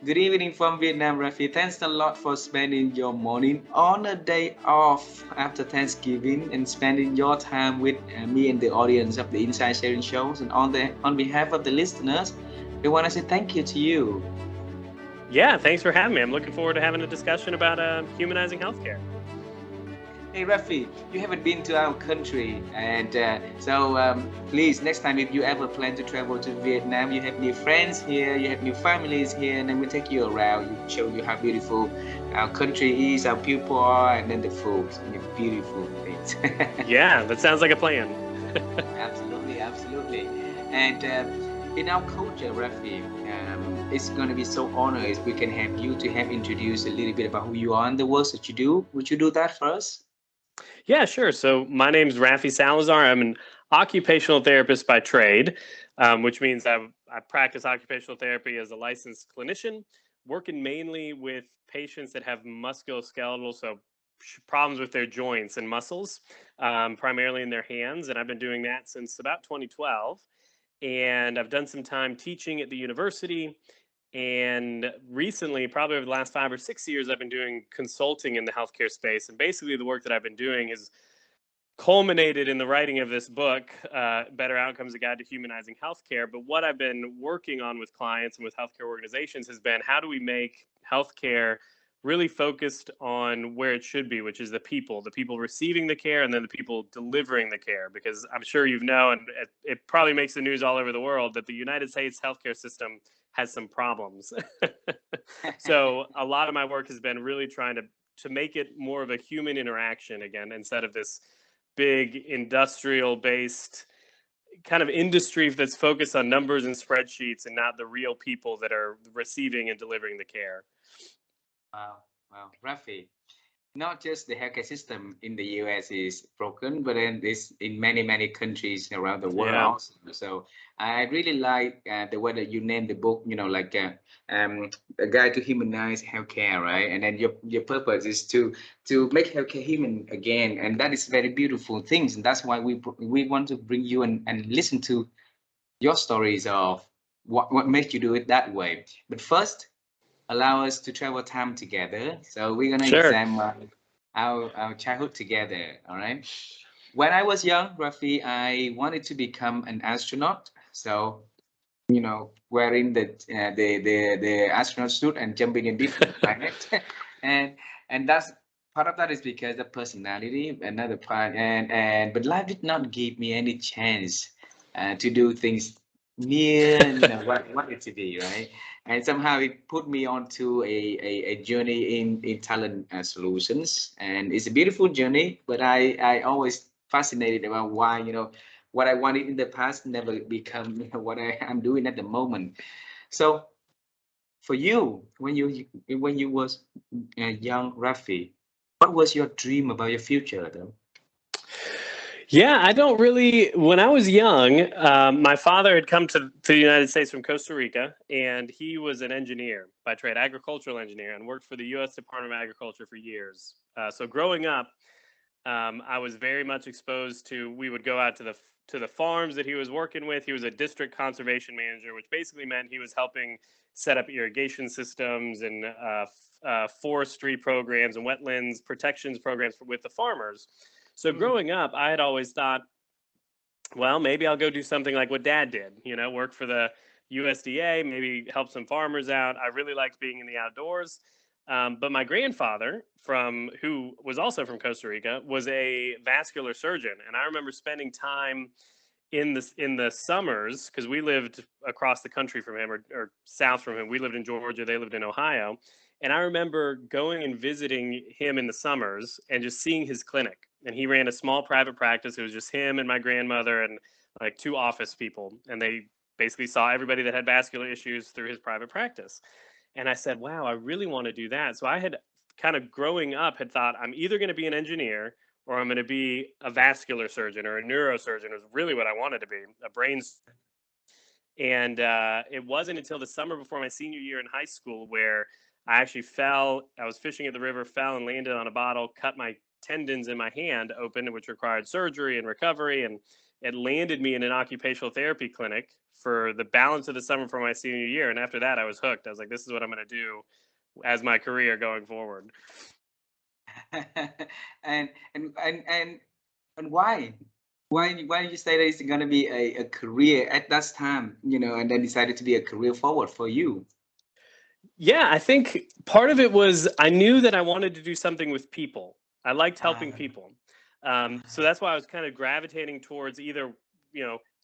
Good evening from Vietnam, Rafi. Thanks a lot for spending your morning on a day off after Thanksgiving and spending your time with me and the audience of the Inside Sharing shows. And on behalf of the listeners, we want to say thank you to you. Yeah, thanks for having me. I'm looking forward to having a discussion about humanizing healthcare. Hey, Rafi, you haven't been to our country, and please, next time if you ever plan to travel to Vietnam, you have new friends here, you have new families here, and then we take you around, you show you how beautiful our country is, our people are, and then the food, and the beautiful things. Yeah, that sounds like a plan. Absolutely, absolutely. And in our culture, Rafi, it's going to be so honored if we can have you to have introduce a little bit about who you are and the work that you do. Would you do that for us? Yeah, sure. So my name's Rafi Salazar. I'm an occupational therapist by trade, which means I practice occupational therapy as a licensed clinician, working mainly with patients that have musculoskeletal, so problems with their joints and muscles, primarily in their hands. And I've been doing that since about 2012. And I've done some time teaching at the university. And recently, probably over the last 5 or 6 years, I've been doing consulting in the healthcare space. And basically, the work that I've been doing has culminated in the writing of this book, Better Outcomes, A Guide to Humanizing Healthcare. But what I've been working on with clients and with healthcare organizations has been how do we make healthcare really focused on where it should be, which is the people receiving the care, and then the people delivering the care. Because I'm sure you know, and it probably makes the news all over the world, that the United States healthcare system has some problems. So a lot of my work has been really trying to make it more of a human interaction again, instead of this big industrial based kind of industry that's focused on numbers and spreadsheets and not the real people that are receiving and delivering the care. Wow, wow, Rafi. Not just the healthcare system in the US is broken, but then it's in many countries around the world Yeah. also. So I really like the way that you named the book. Um, a guide to humanize healthcare, right? And then your purpose is to make healthcare human again, and that is very beautiful things. And that's why we want to bring you and listen to your stories of what makes you do it that way. But first, allow us to travel time together. So we're gonna Sure. examine our childhood together. All right. When I was young, Rafi, I wanted to become an astronaut. So wearing the astronaut suit and jumping in different planets, and that's part of that is because of personality. Another part, and but life did not give me any chance to do things near what I wanted to be, right? And somehow it put me onto a journey in talent solutions, and it's a beautiful journey. But I always fascinated about why what I wanted in the past never become what I am doing at the moment. So for you, when you was a young Rafi, what was your dream about your future though? Yeah, I don't really. When I was young, my father had come to the United States from Costa Rica, and he was an engineer by trade, agricultural engineer, and worked for the U.S. Department of Agriculture for years. So growing up, I was very much exposed to. We would go out to the farms that he was working with. He was a district conservation manager, which basically meant he was helping set up irrigation systems and forestry programs and wetlands protections programs with the farmers. So Mm, growing up, I had always thought, well, maybe I'll go do something like what Dad did. Work for the USDA, maybe help some farmers out. I really liked being in the outdoors. But my grandfather, from who was also from Costa Rica, was a vascular surgeon, and I remember spending time in the summers because we lived across the country from him, or south from him. We lived in Georgia, they lived in Ohio, and I remember going and visiting him in the summers and just seeing his clinic. And he ran a small private practice. It was just him and my grandmother and like two office people, and they basically saw everybody that had vascular issues through his private practice. And I said, wow, I really want to do that. So I had kind of growing up had thought I'm either going to be an engineer or I'm going to be a vascular surgeon or a neurosurgeon was really what I wanted to be, a brain. And it wasn't until the summer before my senior year in high school where I actually fell. I was fishing at the river, fell and landed on a bottle, cut my tendons in my hand open, which required surgery and recovery. And it landed me in an occupational therapy clinic for the balance of the summer for my senior year. And after that, I was hooked. I was like, this is what I'm going to do as my career going forward. and and and and and why? Why did you say that it's going to be a career at that time, and then decided to be a career forward for you? Yeah, I think part of it was I knew that I wanted to do something with people. I liked helping Ah, people. So that's why I was kind of gravitating towards either,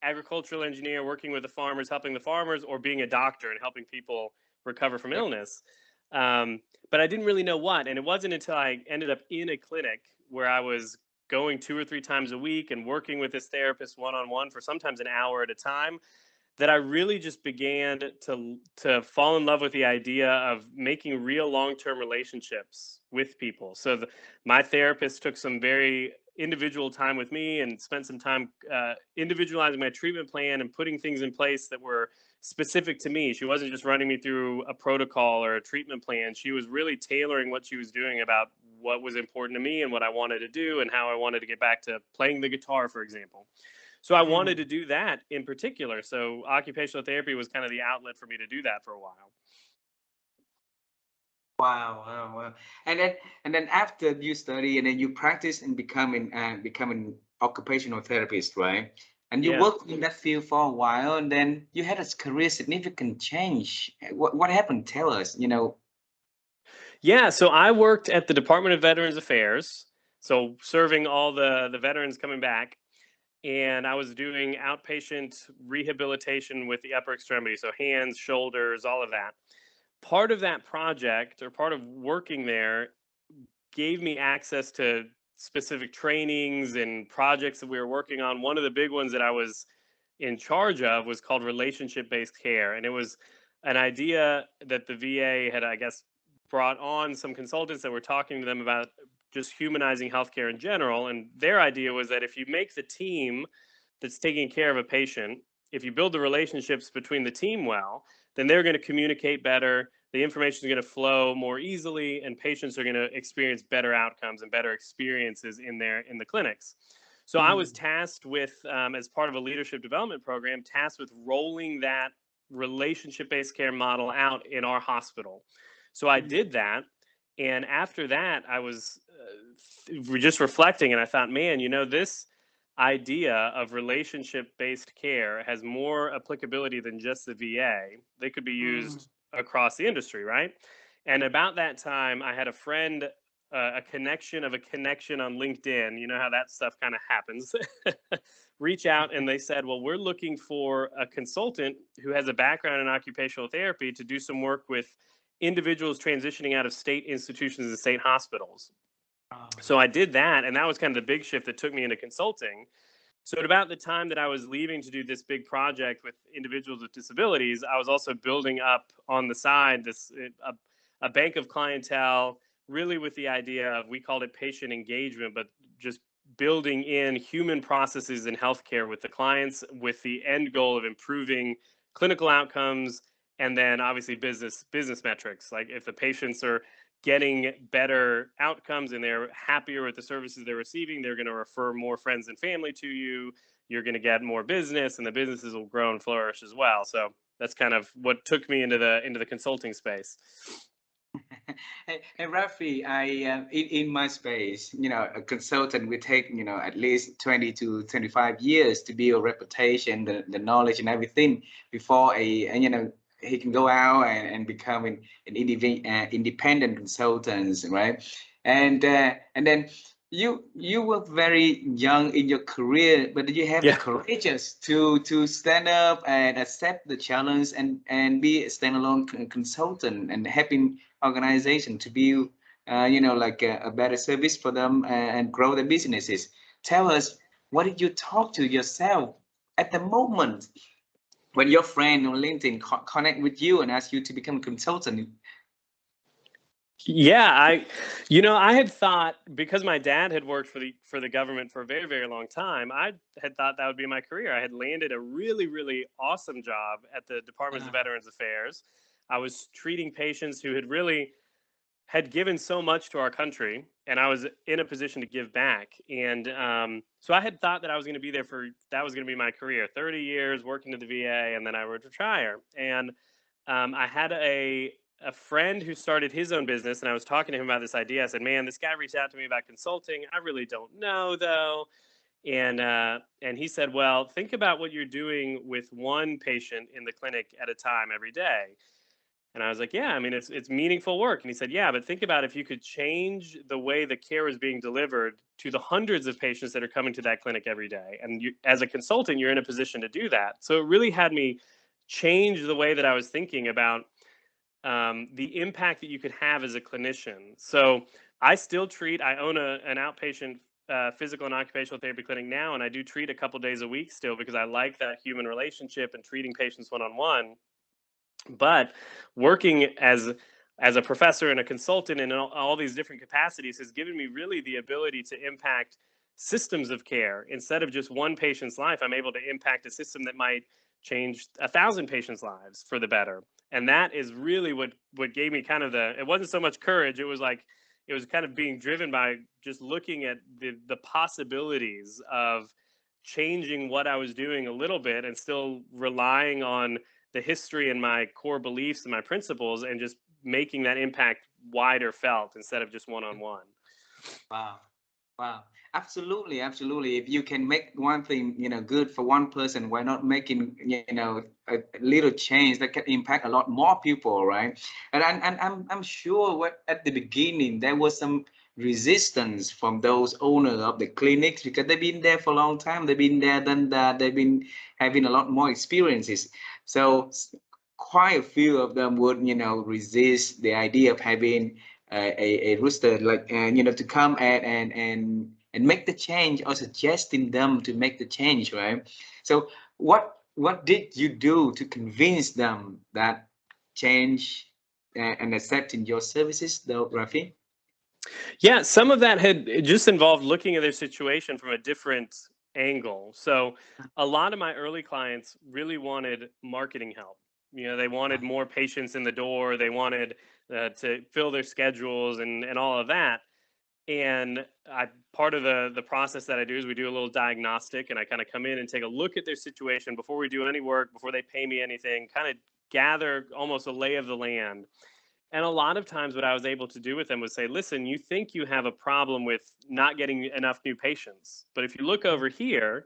agricultural engineer, working with the farmers, helping the farmers, or being a doctor and helping people recover from yeah. illness. But I didn't really know what. And it wasn't until I ended up in a clinic where I was going 2 or 3 times a week and working with this therapist one on one for sometimes an hour at a time that I really just began to fall in love with the idea of making real long-term relationships with people. So my therapist took some very individual time with me and spent some time individualizing my treatment plan and putting things in place that were specific to me. She wasn't just running me through a protocol or a treatment plan. She was really tailoring what she was doing about what was important to me and what I wanted to do and how I wanted to get back to playing the guitar, for example. So I wanted Mm. to do that in particular. So occupational therapy was kind of the outlet for me to do that for a while. Wow, wow, wow. And then after you study and then you practice and becoming occupational therapist, right? And you Yeah. work in that field for a while, and then you had a career significant change. What happened? Tell us. Yeah. So I worked at the Department of Veterans Affairs. So serving all the veterans coming back. And I was doing outpatient rehabilitation with the upper extremity. So hands, shoulders, all of that. Part of that project or part of working there gave me access to specific trainings and projects that we were working on. One of the big ones that I was in charge of was called relationship based care. And it was an idea that the VA had, I guess, brought on some consultants that were talking to them about just humanizing healthcare in general. And their idea was that if you make the team that's taking care of a patient, if you build the relationships between the team well, then they're going to communicate better. The information is going to flow more easily, and patients are going to experience better outcomes and better experiences in the clinics. So I was Mm, tasked with, as part of a leadership development program, tasked with rolling that relationship-based care model out in our hospital. So I mm, did that, and after that, I was just reflecting, and I thought, man, this idea of relationship-based care has more applicability than just the VA. They could be mm. used across the industry, right? And about that time, I had a friend, a connection of a connection on LinkedIn. You know how that stuff kind of happens. Reach out, and they said, well, we're looking for a consultant who has a background in occupational therapy to do some work with individuals transitioning out of state institutions and state hospitals. Oh. So I did that, and that was kind of the big shift that took me into consulting. So at about the time that I was leaving to do this big project with individuals with disabilities, I was also building up on the side a bank of clientele, really with the idea of, we called it patient engagement, but just building in human processes in healthcare with the clients, with the end goal of improving clinical outcomes, and then obviously business metrics. Like if the patients are getting better outcomes and they're happier with the services they're receiving, they're going to refer more friends and family to you. You're going to get more business, and the businesses will grow and flourish as well. So that's kind of what took me into the consulting space. Hey, Rafi, in my space, a consultant will take, at least 20 to 25 years to build reputation, the knowledge and everything before he can go out and become independent consultants, right? And then you were very young in your career, but you have the Yeah. courageous to stand up and accept the challenge and be a standalone consultant and helping organization to build like a better service for them and grow their businesses. Tell us, what did you talk to yourself at the moment when your friend on LinkedIn connect with you and ask you to become a consultant? Yeah, I had thought, because my dad had worked for the government for a very, very long time, I had thought that would be my career. I had landed a really, really awesome job at the Department of Uh, Veterans Affairs. I was treating patients who had really had given so much to our country, and I was in a position to give back. And so I had thought that I was going to be there for that was going to be my career, 30 years working at the VA, and then I would retire. And I had a friend who started his own business, and I was talking to him about this idea. I said, "Man, this guy reached out to me about consulting. I really don't know, though." And he said, "Well, think about what you're doing with one patient in the clinic at a time every day." And I was like, "Yeah, I mean, it's meaningful work." And he said, "Yeah, but think about if you could change the way the care is being delivered to the hundreds of patients that are coming to that clinic every day. And you, as a consultant, you're in a position to do that." So it really had me change the way that I was thinking about the impact that you could have as a clinician. So I still treat. I own an outpatient physical and occupational therapy clinic now, and I do treat a couple days a week still because I like that human relationship and treating patients one on one. But working as a professor and a consultant in all these different capacities has given me really the ability to impact systems of care. Instead of just one patient's life, I'm able to impact a system that might change 1,000 patients' lives for the better. And that is really what gave me kind of it wasn't so much courage, it was like it was kind of being driven by just looking at the possibilities of changing what I was doing a little bit and still relying on the history and my core beliefs and my principles, and just making that impact wider felt instead of just one on one. Wow. Wow. Absolutely, absolutely. If you can make one thing, good for one person, why not making, a little change that can impact a lot more people, right? And I'm sure what at the beginning there was some resistance from those owners of the clinics because they've been there for a long time. They've been there, done that. They've been having a lot more experiences. So quite a few of them would, resist the idea of having a rooster like to come and make the change or suggesting them to make the change, right? So what did you do to convince them that change and accepting your services though, Rafi? Yeah, some of that had just involved looking at their situation from a different angle. So a lot of my early clients really wanted marketing help. They wanted more patients in the door. They wanted to fill their schedules and all of that. And part of the process that I do is we do a little diagnostic, and I kind of come in and take a look at their situation before we do any work, before they pay me anything, kind of gather almost a lay of the land. And a lot of times, what I was able to do with them was say, "Listen, you think you have a problem with not getting enough new patients, but if you look over here,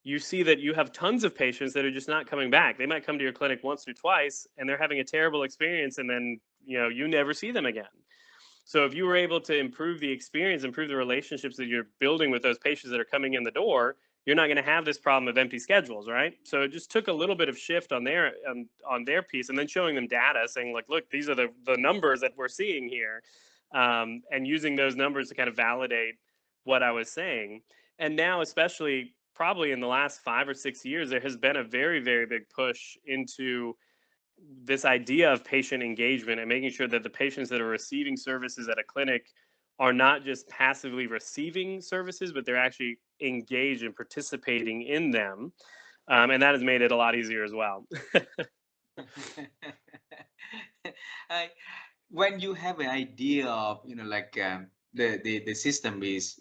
you see that you have tons of patients that are just not coming back. They might come to your clinic once or twice, and they're having a terrible experience, and then you never see them again." So if you were able to improve the experience, improve the relationships that you're building with those patients that are coming in the door, you're not going to have this problem of empty schedules, right? So it just took a little bit of shift on their piece, and then showing them data, saying like, "Look, these are the numbers that we're seeing here," and using those numbers to kind of validate what I was saying. And now, especially probably in the last 5 or 6 years, there has been a very, very big push into this idea of patient engagement and making sure that the patients that are receiving services at a clinic are not just passively receiving services, but they're actually engaged and participating in them. And that has made it a lot easier as well. I, when you have an idea of like the system is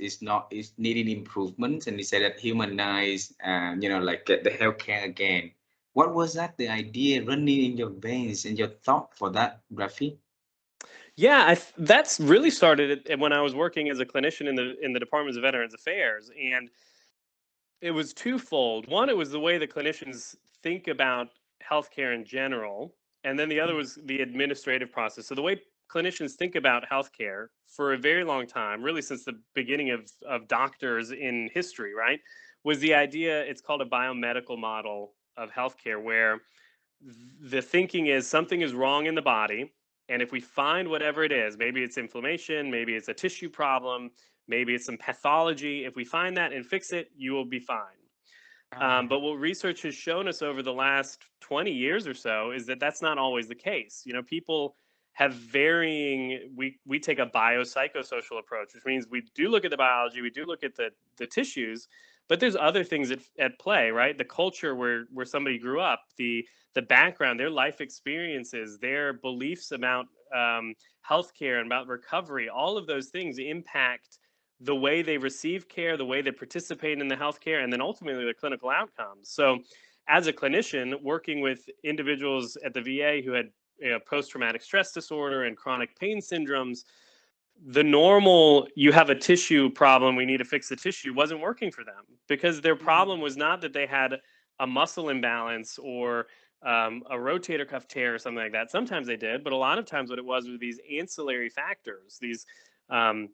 needing improvements, and you say that humanize like get the healthcare again, what was that the idea running in your veins and your thought for that, Rafi? Yeah, that's really started when I was working as a clinician in the Departments of Veterans Affairs, and it was twofold. One, it was the way the clinicians think about healthcare in general, and then the other was the administrative process. So the way clinicians think about healthcare for a very long time, really since the beginning of doctors in history, right, was the idea. It's called a biomedical model of healthcare, where the thinking is something is wrong in the body, and if we find whatever it is, maybe it's inflammation, maybe it's a tissue problem, maybe it's some pathology, if we find that and fix it, you will be fine. But what research has shown us over the last 20 years or so is that that's not always the case. People have varying. We take a biopsychosocial approach, which means we do look at the biology, we do look at the tissues, But there's other things at play, right? The culture where somebody grew up, the background, their life experiences, their beliefs about healthcare and about recovery, all of those things impact the way they receive care, the way they participate in the healthcare, and then ultimately the clinical outcomes. So, as a clinician working with individuals at the VA who had post-traumatic stress disorder and chronic pain syndromes, the normal you have a tissue problem, we need to fix the tissue, wasn't working for them, because their problem was not that they had a muscle imbalance or a rotator cuff tear or something like that. Sometimes they did, but a lot of times what it was were these ancillary factors, these um,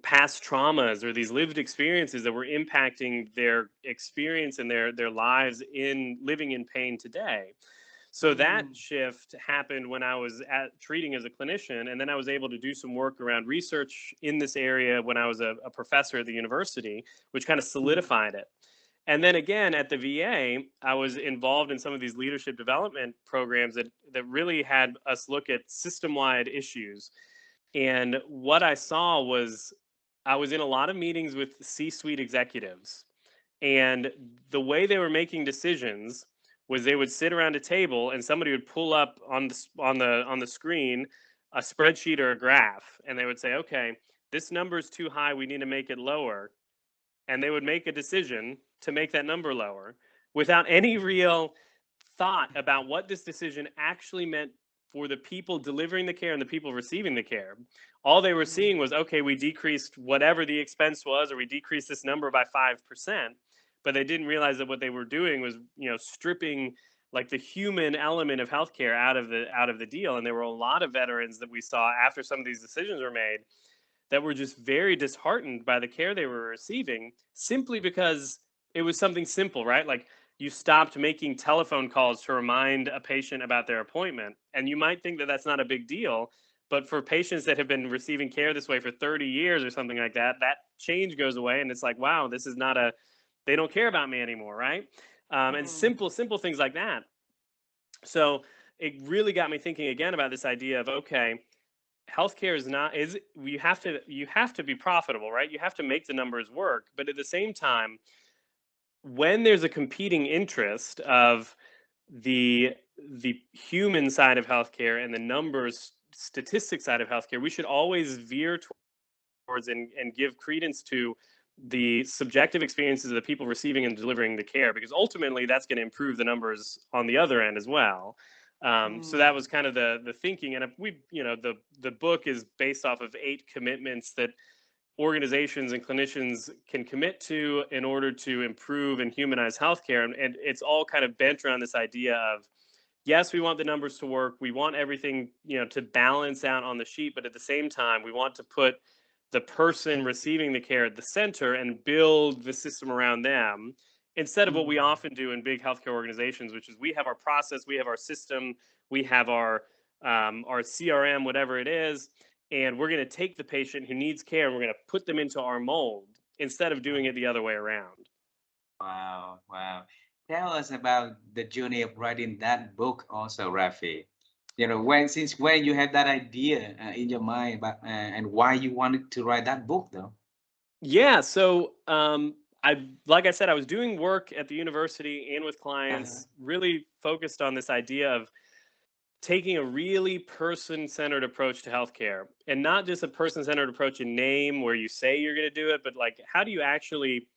past traumas or these lived experiences that were impacting their experience and their lives in living in pain today. So that Mm. shift happened when I was treating as a clinician, and then I was able to do some work around research in this area when I was a professor at the university, which kind of Mm. solidified it. And then again at the VA, I was involved in some of these leadership development programs that really had us look at system-wide issues. And what I saw was I was in a lot of meetings with C-suite executives, and the way they were making decisions was they would sit around a table and somebody would pull up on the screen a spreadsheet or a graph, and they would say, okay, this number is too high, we need to make it lower. And they would make a decision to make that number lower without any real thought about what this decision actually meant for the people delivering the care and the people receiving the care. All they were seeing was, okay, we decreased whatever the expense was, or we decreased this number by 5%. But they didn't realize that what they were doing was, stripping like the human element of healthcare out of the deal. And there were a lot of veterans that we saw after some of these decisions were made that were just very disheartened by the care they were receiving, simply because it was something simple, right? Like, you stopped making telephone calls to remind a patient about their appointment. And you might think that that's not a big deal, but for patients that have been receiving care this way for 30 years or something like that, that change goes away. And it's like, wow, this is not they don't care about me anymore, right? And Mm. simple things like that. So it really got me thinking again about this idea of, okay, healthcare is not is you have to be profitable, right? You have to make the numbers work, but at the same time, when there's a competing interest of the the human side of healthcare and the numbers statistics side of healthcare, we should always veer towards and give credence to the subjective experiences of the people receiving and delivering the care, because ultimately that's going to improve the numbers on the other end as well. So that Mm. was kind of the thinking, and if the book is based off of 8 commitments that organizations and clinicians can commit to in order to improve and humanize healthcare, and it's all kind of bent around this idea of, yes, we want the numbers to work. We want everything, to balance out on the sheet, but at the same time, we want to put the person receiving the care at the center and build the system around them, instead of what we Mm. often do in big healthcare organizations, which is we have our process, we have our system, we have our CRM, whatever it is, and we're going to take the patient who needs care and we're going to put them into our mold instead of doing it the other way around. Wow, wow. Tell us about the journey of writing that book also, Rafi. Since when you had that idea in your mind, and why you wanted to write that book, though? Yeah, so I like I said, I was doing work at the university and with Uh-huh. clients, really focused on this idea of taking a really person-centered approach to healthcare, and not just a person-centered approach in name where you say you're going to do it, but like, how do you actually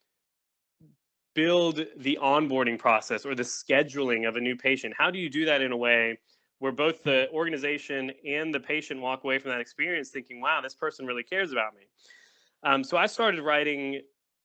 build the onboarding process or the scheduling of a new patient? How do you do that in a way where both the organization and the patient walk away from that experience thinking, wow, this person really cares about me? So I started writing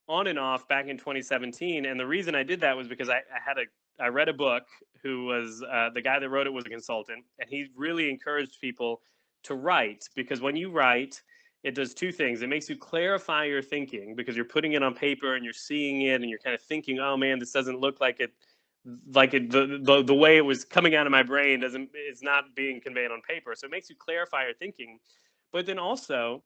on and off back in 2017, and the reason I did that was because I read a book who was the guy that wrote it was a consultant, and he really encouraged people to write, because when you write, it does two things. It makes you clarify your thinking because you're putting it on paper and you're seeing it and you're kind of thinking, oh man, this doesn't look like it, the way it was coming out of my brain doesn't it's not being conveyed on paper. So it makes you clarify your thinking, but then also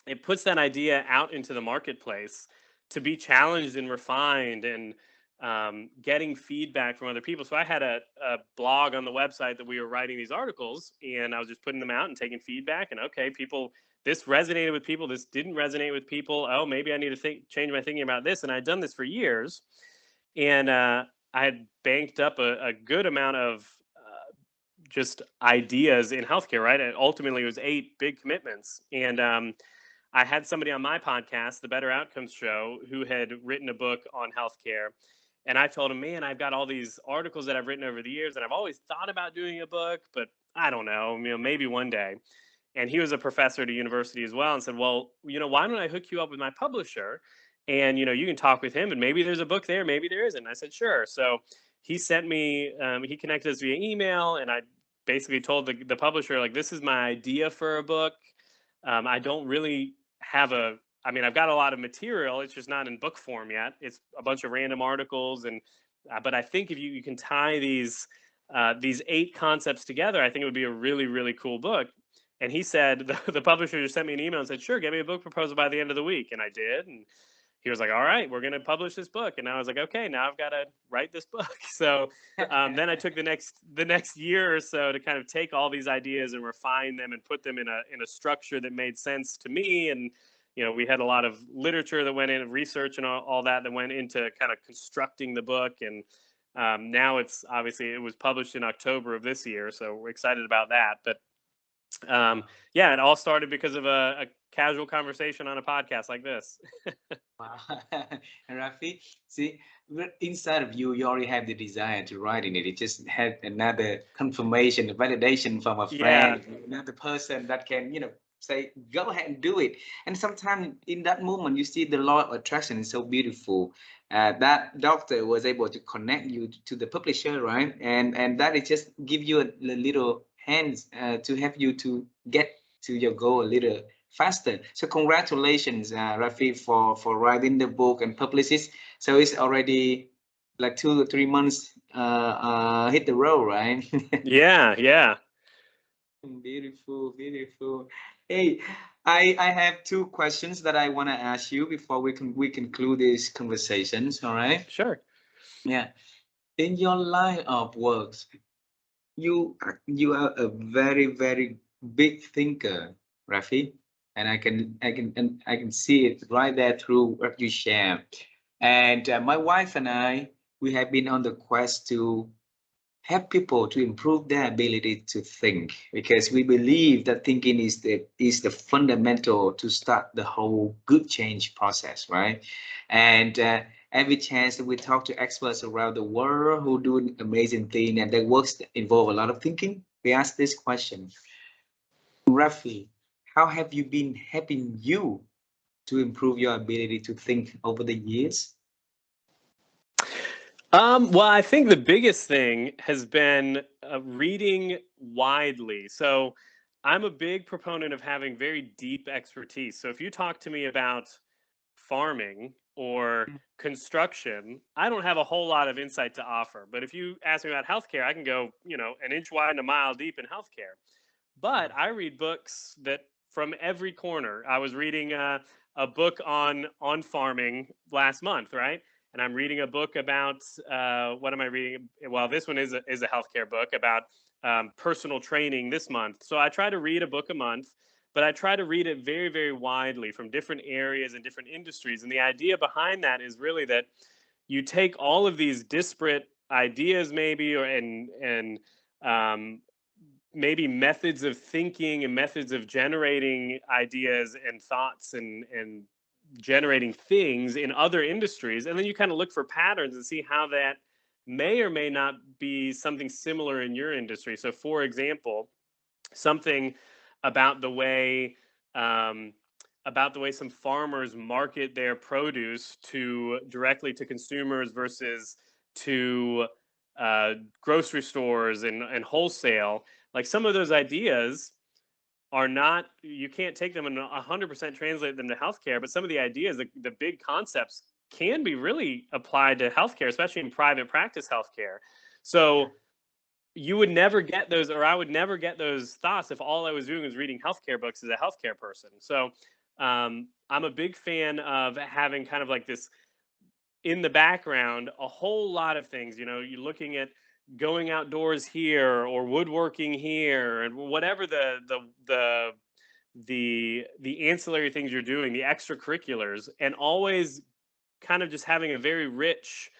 it puts that idea out into the marketplace to be challenged and refined, and getting feedback from other people. So I had a blog on the website that we were writing these articles, and I was just putting them out and taking feedback. And okay, people this resonated with people, this didn't resonate with people. Oh, maybe I need to change my thinking about this. And I'd done this for years, and I had banked up a good amount of just ideas in healthcare, right? And ultimately, it was 8 big commitments. And I had somebody on my podcast, the Better Outcomes Show, who had written a book on healthcare. And I told him, man, I've got all these articles that I've written over the years, and I've always thought about doing a book, but I don't know, maybe one day. And he was a professor at a university as well, and said, well, why don't I hook you up with my publisher? And, you can talk with him, and maybe there's a book there, maybe there isn't. And I said, sure. So he sent me, he connected us via email, and I basically told the publisher, like, this is my idea for a book. I don't really have I've got a lot of material. It's just not in book form yet. It's a bunch of random articles. But I think if you can tie these 8 concepts together, I think it would be a really, really cool book. And he said, the publisher just sent me an email and said, sure, get me a book proposal by the end of the week. And I did. And he was like, all right, we're going to publish this book. And I was like, okay, now I've got to write this book. So then I took the next year or so to kind of take all these ideas and refine them and put them in a structure that made sense to me. And, we had a lot of literature that went in, research and all that went into kind of constructing the book. And now it was published in October of this year. So we're excited about that. But yeah, it all started because of a casual conversation on a podcast like this. Wow. Rafi, see, inside of you, you already have the desire to write in it. It just had another confirmation, validation from a friend, Yeah. another person that can, say, go ahead and do it. And sometimes in that moment, you see the law of attraction is so beautiful. That doctor was able to connect you to the publisher, right? And that it just give you a little hands to help you to get to your goal a little faster. So congratulations, Rafi, for writing the book and publish it. So it's already like 2 or 3 months hit the road, right? Yeah. Beautiful, beautiful. Hey, I have 2 questions that I want to ask you before we conclude these conversations. All right? Sure. Yeah. In your line of works, you are a very, very big thinker, Rafi, and I can see it right there through what you share. And my wife and I, we have been on the quest to help people to improve their ability to think, because we believe that thinking is the fundamental to start the whole good change process, right? And every chance that we talk to experts around the world who do amazing things and their works involve a lot of thinking, we ask this question: Rafi, how have you been helping you to improve your ability to think over the years? Well, I think the biggest thing has been reading widely. So I'm a big proponent of having very deep expertise. So if you talk to me about farming or construction, I don't have a whole lot of insight to offer. But if you ask me about healthcare, I can go, an inch wide and a mile deep in healthcare. But I read books that from every corner. I was reading a book on farming last month, right? And I'm reading a book about what am I reading? Well, this one is a healthcare book about personal training this month. So I try to read a book a month, but I try to read it very, very widely from different areas and different industries. And the idea behind that is really that you take all of these disparate ideas, maybe, and um, maybe methods of thinking and methods of generating ideas and thoughts and generating things in other industries, and then you kind of look for patterns and see how that may or may not be something similar in your industry. So for example, something about the way um, some farmers market their produce to directly to consumers versus to grocery stores and wholesale. Like, some of those ideas are not, you can't take them and 100% translate them to healthcare, but some of the ideas, the big concepts, can be really applied to healthcare, especially in private practice healthcare. So you would never get those, or I would never get those thoughts if all I was doing was reading healthcare books as a healthcare person. So I'm a big fan of having kind of like this in the background, a whole lot of things. You're looking at going outdoors here or woodworking here, and whatever the ancillary things you're doing, the extracurriculars, and always kind of just having a very rich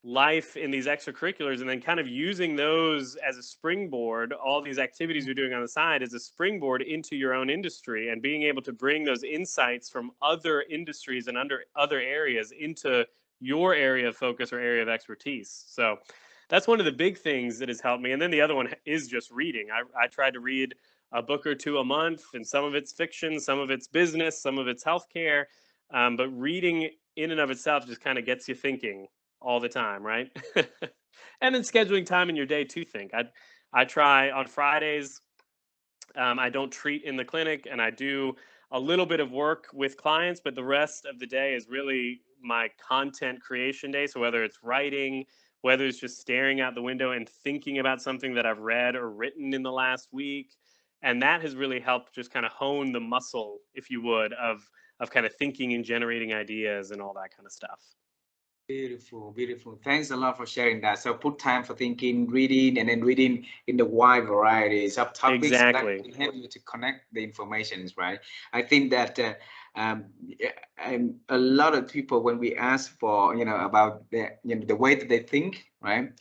life in these extracurriculars, and then kind of using those as a springboard, all these activities you're doing on the side as a springboard into your own industry, and being able to bring those insights from other industries and under other areas into your area of focus or area of expertise. So that's one of the big things that has helped me. And then the other one is just reading. I try to read a book or two a month, and some of it's fiction, some of it's business, some of it's healthcare. But reading in and of itself just kind of gets you thinking all the time, right? And then scheduling time in your day to think. I try on Fridays. I don't treat in the clinic, and I do a little bit of work with clients, but the rest of the day is really my content creation day. So whether it's writing, whether it's just staring out the window and thinking about something that I've read or written in the last week, and that has really helped just kind of hone the muscle, if you would, of kind of thinking and generating ideas and all that kind of stuff. Beautiful, beautiful. Thanks a lot for sharing that. So put time for thinking, reading, and then reading in the wide varieties of topics that Exactly. help you to connect the informations, right? I think that a lot of people, when we ask for, about the way that they think, right?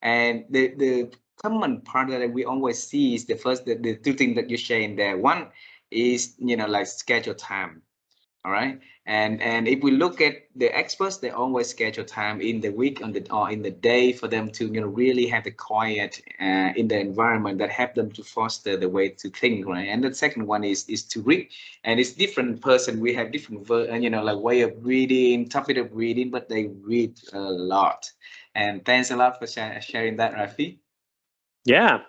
And the common part that we always see is the two things that you share in there. One is, like schedule time. All right. And if we look at the experts, they always schedule time in the week or in the day for them to really have the quiet in the environment that help them to foster the way to think, right? And the second one is to read, and it's different person. We have different like way of reading, topic of reading, but they read a lot. And thanks a lot for sharing that, Rafi. Yeah.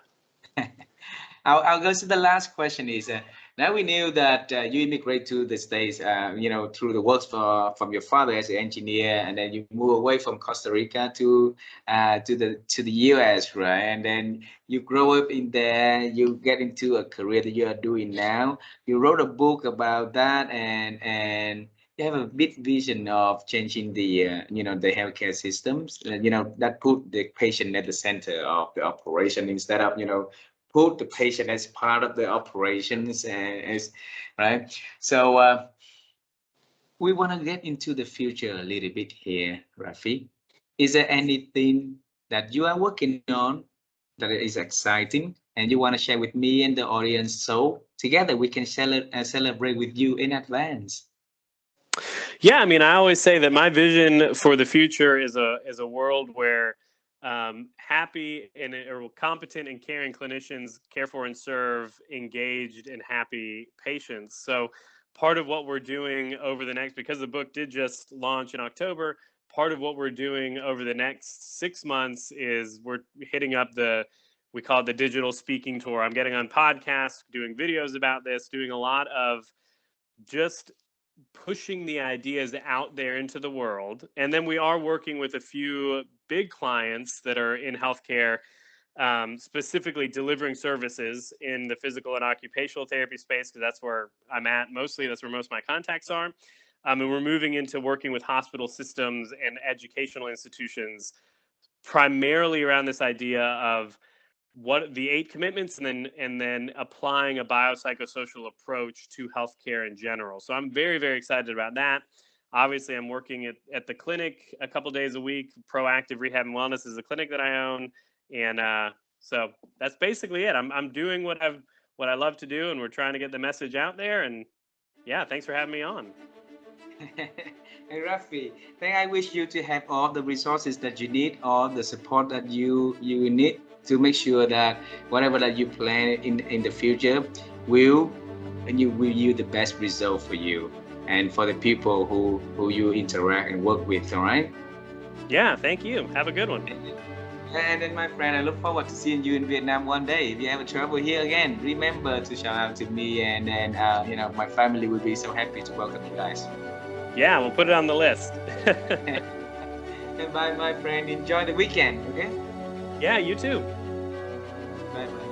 I'll go to the last question is now we knew that you immigrate to the States, through the works from your father as an engineer, and then you move away from Costa Rica to the US, right? And then you grow up in there, you get into a career that you are doing now. You wrote a book about that, and you have a big vision of changing the healthcare systems, that put the patient at the center of the operation instead of put the patient as part of the operations, right. So we want to get into the future a little bit here, Rafi. Is there anything that you are working on that is exciting and you want to share with me and the audience, so together we can celebrate with you in advance? Yeah, I mean, I always say that my vision for the future is a world where happy and or competent and caring clinicians care for and serve engaged and happy patients. So part of what we're doing over the next, because the book did just launch in October, part of what we're doing over the next 6 months is we're hitting up we call it the digital speaking tour. I'm getting on podcasts, doing videos about this, doing a lot of just pushing the ideas out there into the world. And then we are working with a few big clients that are in healthcare, specifically delivering services in the physical and occupational therapy space, because that's where I'm at mostly. That's where most of my contacts are. And we're moving into working with hospital systems and educational institutions, primarily around this idea of what the 8 commitments, and then applying a biopsychosocial approach to healthcare in general. So I'm very, very excited about that. Obviously, I'm working at the clinic a couple days a week. Proactive Rehab and Wellness is a clinic that I own, and so that's basically it. I'm doing what I love to do, and we're trying to get the message out there. And yeah, thanks for having me on. Hey Rafi, then I wish you to have all the resources that you need, all the support that you need to make sure that whatever that you plan in the future will yield the best result for you and for the people who you interact and work with. All right. Yeah, thank you. Have a good one. And then, my friend, I look forward to seeing you in Vietnam one day. If you ever travel here again, remember to shout out to me, and then my family will be so happy to welcome you guys. Yeah, we'll put it on the list. And bye, my friend. Enjoy the weekend. Okay. Yeah, you too. Bye bye.